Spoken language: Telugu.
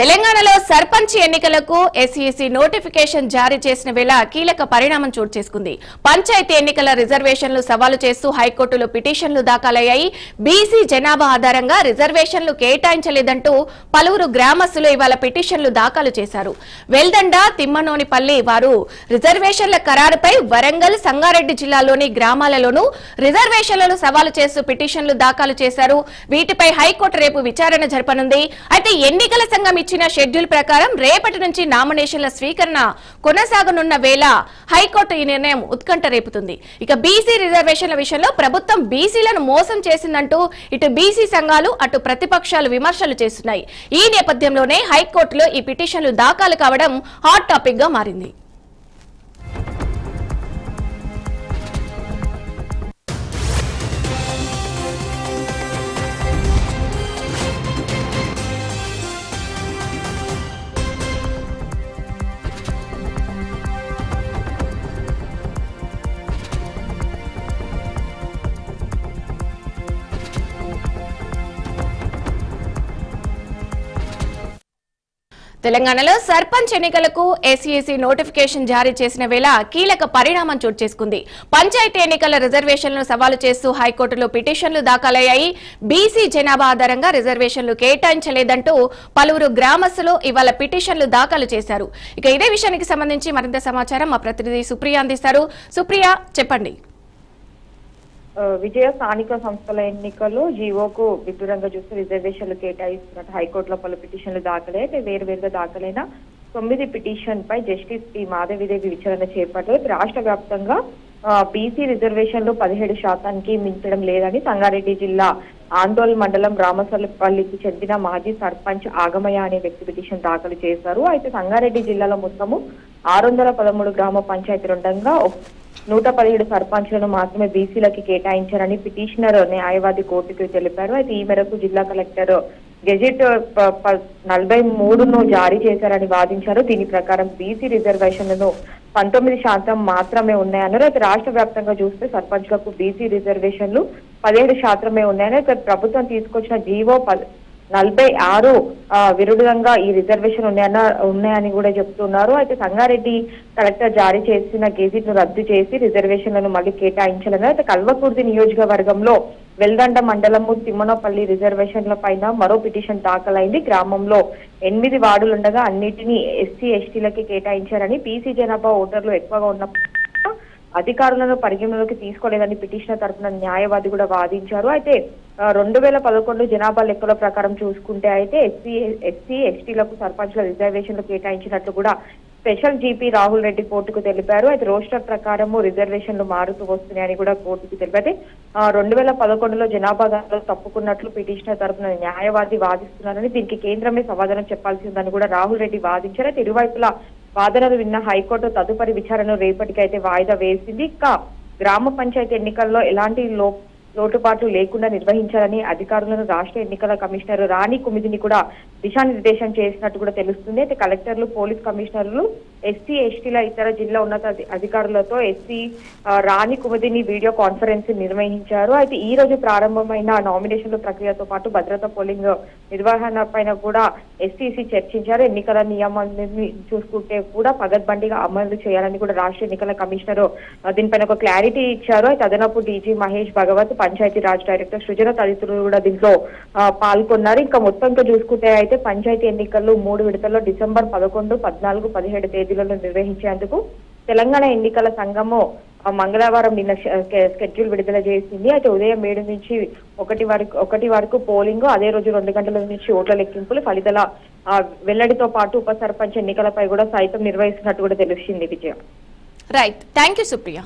తెలంగాణలో సర్పంచ్ ఎన్నికలకు ఎస్ఈసీ నోటిఫికేషన్ జారీ చేసిన వేళ కీలక పరిణామం చోటు చేసుకుంది. పంచాయతీ ఎన్నికల రిజర్వేషన్లు సవాలు చేస్తూ హైకోర్టులో పిటిషన్లు దాఖలయ్యాయి. బీసీ జనాభా ఆధారంగా రిజర్వేషన్లు కేటాయించలేదంటూ పలువురు గ్రామస్తులు ఇవాళ పిటిషన్లు దాఖలు చేశారు. వెల్దండ, తిమ్మనోనిపల్లి వారు రిజర్వేషన్ల ఖరారుపై వరంగల్, సంగారెడ్డి జిల్లాలోని గ్రామాలలోనూ రిజర్వేషన్లను సవాలు చేస్తూ పిటిషన్లు దాఖలు చేశారు. వీటిపై హైకోర్టు రేపు విచారణ జరపనుంది. అయితే ఎన్నికల సంఘం ఇచ్చిన షెడ్యూల్ ప్రకారం రేపటి నుంచి నామినేషన్ల స్వీకరణ కొనసాగనున్న వేళ హైకోర్టు ఈ నిర్ణయం ఉత్కంఠ రేపుతుంది. ఇక బీసీ రిజర్వేషన్ల విషయంలో ప్రభుత్వం బీసీలను మోసం చేసిందంటూ ఇటు బీసీ సంఘాలు అటు ప్రతిపక్షాలు విమర్శలు చేస్తున్నాయి. ఈ నేపథ్యంలోనే హైకోర్టులో ఈ పిటిషన్లు దాఖలు కావడం హాట్ టాపిక్ గా మారింది. తెలంగాణలో సర్పంచ్ ఎన్నికలకు ఎస్ఈసీ నోటిఫికేషన్ జారీ చేసిన వేళ కీలక పరిణామం చోటు చేసుకుంది. పంచాయతీ ఎన్నికల రిజర్వేషన్లను సవాలు చేస్తూ హైకోర్టులో పిటిషన్లు దాఖలయ్యాయి. బీసీ జనాభా ఆధారంగా రిజర్వేషన్లు కేటాయించలేదంటూ పలువురు గ్రామస్తులు ఇవాళ పిటిషన్లు దాఖలు చేశారు. ఇక ఇదే విషయానికి సంబంధించి మరింత సమాచారం మా ప్రతినిధి సుప్రియ అందిస్తారు. సుప్రియ, చెప్పండి. విజయ స్థానిక సంస్థల ఎన్నికలు జీవోకు విడ్డూరంగా చూస్తే రిజర్వేషన్లు కేటాయిస్తున్నట్టు హైకోర్టులో పలు పిటిషన్లు దాఖలై వేరువేరుగా దాఖలైన 9 పిటిషన్ పై జస్టిస్ పి మాధవిదేవి విచారణ చేపట్టారు. రాష్ట్ర వ్యాప్తంగా బీసీ రిజర్వేషన్లు 17% మించడం లేదని సంగారెడ్డి జిల్లా ఆందోళన మండలం రామసలపల్లికి చెందిన మాజీ సర్పంచ్ ఆగమయ్య అనే వ్యక్తి పిటిషన్ దాఖలు చేశారు. అయితే సంగారెడ్డి జిల్లాలో మొత్తము 613 గ్రామ పంచాయతీలు ఉండగా 117 సర్పంచ్లను మాత్రమే బీసీలకి కేటాయించారని పిటిషనర్ న్యాయవాది కోర్టుకు తెలిపారు. అయితే ఈ మేరకు జిల్లా కలెక్టర్ గెజెట్ 43ను జారీ చేశారని వాదించారు. దీని ప్రకారం బీసీ రిజర్వేషన్లను 19% మాత్రమే ఉన్నాయన్నారు. అయితే రాష్ట్ర వ్యాప్తంగా చూస్తే సర్పంచ్లకు బీసీ రిజర్వేషన్లు 17% ఉన్నాయని అయితే ప్రభుత్వం తీసుకొచ్చిన జీవో 46 విరుద్ధంగా ఈ రిజర్వేషన్ ఉన్నాయని కూడా చెప్తున్నారు. అయితే సంగారెడ్డి కలెక్టర్ జారీ చేసిన గెజిట్ ను రద్దు చేసి రిజర్వేషన్లను మళ్ళీ కేటాయించాలని అయితే కల్వకుర్తి నియోజకవర్గంలో వెల్దండ మండలము తిమ్మనపల్లి రిజర్వేషన్ల పైన మరో పిటిషన్ దాఖలైంది. గ్రామంలో 8 వార్డులుండగా అన్నిటినీ ఎస్సీ ఎస్టీలకి కేటాయించారని బీసీ జనాభా ఓటర్లు ఎక్కువగా ఉన్న అధికారులను పరిగణలోకి తీసుకోలేదని పిటిషనర్ తరఫున న్యాయవాది కూడా వాదించారు. అయితే 2011 జనాభా లెక్కల ప్రకారం చూసుకుంటే అయితే ఎస్సీ ఎస్టీలకు సర్పంచ్ల రిజర్వేషన్లు కేటాయించినట్లు కూడా స్పెషల్ జీపీ రాహుల్ రెడ్డి కోర్టుకు తెలిపారు. అయితే రోస్టర్ ప్రకారము రిజర్వేషన్లు మారుతూ వస్తున్నాయని కూడా కోర్టుకు తెలిపారు. 2011లో జనాభా తప్పుకున్నట్లు పిటిషనర్ తరఫున న్యాయవాది వాదిస్తున్నారని దీనికి కేంద్రమే సమాధానం చెప్పాల్సి ఉందని కూడా రాహుల్ రెడ్డి వాదించారు. అయితే ఇరువైపులా వాదనలు విన్న హైకోర్టు తదుపరి విచారణ రేపటికైతే వాయిదా వేసింది. ఇంకా గ్రామ పంచాయతీ ఎన్నికల్లో ఎలాంటి లోటుపాట్లు లేకుండా నిర్వహించాలని అధికారులను రాష్ట్ర ఎన్నికల కమిషనర్ రాణి కుమిదిని కూడా దిశానిర్దేశం చేసినట్టు కూడా తెలుస్తుంది. అయితే కలెక్టర్లు, పోలీస్ కమిషనర్లు, ఎస్సీ ఎస్టీల ఇతర జిల్లా ఉన్నత అధికారులతో రాణి కుమిదిని వీడియో కాన్ఫరెన్స్ నిర్వహించారు. అయితే ఈ రోజు ప్రారంభమైన నామినేషన్ల ప్రక్రియతో పాటు భద్రతా పోలింగ్ నిర్వహణ పైన కూడా ఎస్సీసీ చర్చించారు. ఎన్నికల నియమాన్ని చూసుకుంటే కూడా పగడ్బందీగా అమలు చేయాలని కూడా రాష్ట్ర ఎన్నికల కమిషనర్ దీనిపైన ఒక క్లారిటీ ఇచ్చారు. అయితే అదనపు డీజీ మహేష్ భగవత్, పంచాయతీ రాజ్ డైరెక్టర్ సృజన తదితరులు కూడా దీంట్లో పాల్గొన్నారు. ఇంకా మొత్తంతో చూసుకుంటే అయితే పంచాయతీ ఎన్నికలు 3 విడతల్లో డిసెంబర్ 11, 14, 17 తేదీలలో నిర్వహించేందుకు తెలంగాణ ఎన్నికల సంఘము మంగళవారం నిన్న షెడ్యూల్ విడుదల చేసింది. అయితే ఉదయం 7 నుంచి 1 వరకు పోలింగ్, అదే రోజు 2 గంటల నుంచి ఓట్ల లెక్కింపులు, ఫలితాల వెల్లడితో పాటు ఉప సర్పంచ్ ఎన్నికలపై కూడా సైతం నిర్వహిస్తున్నట్టు కూడా తెలిసింది. Vijaya. Right, thank you Supriya.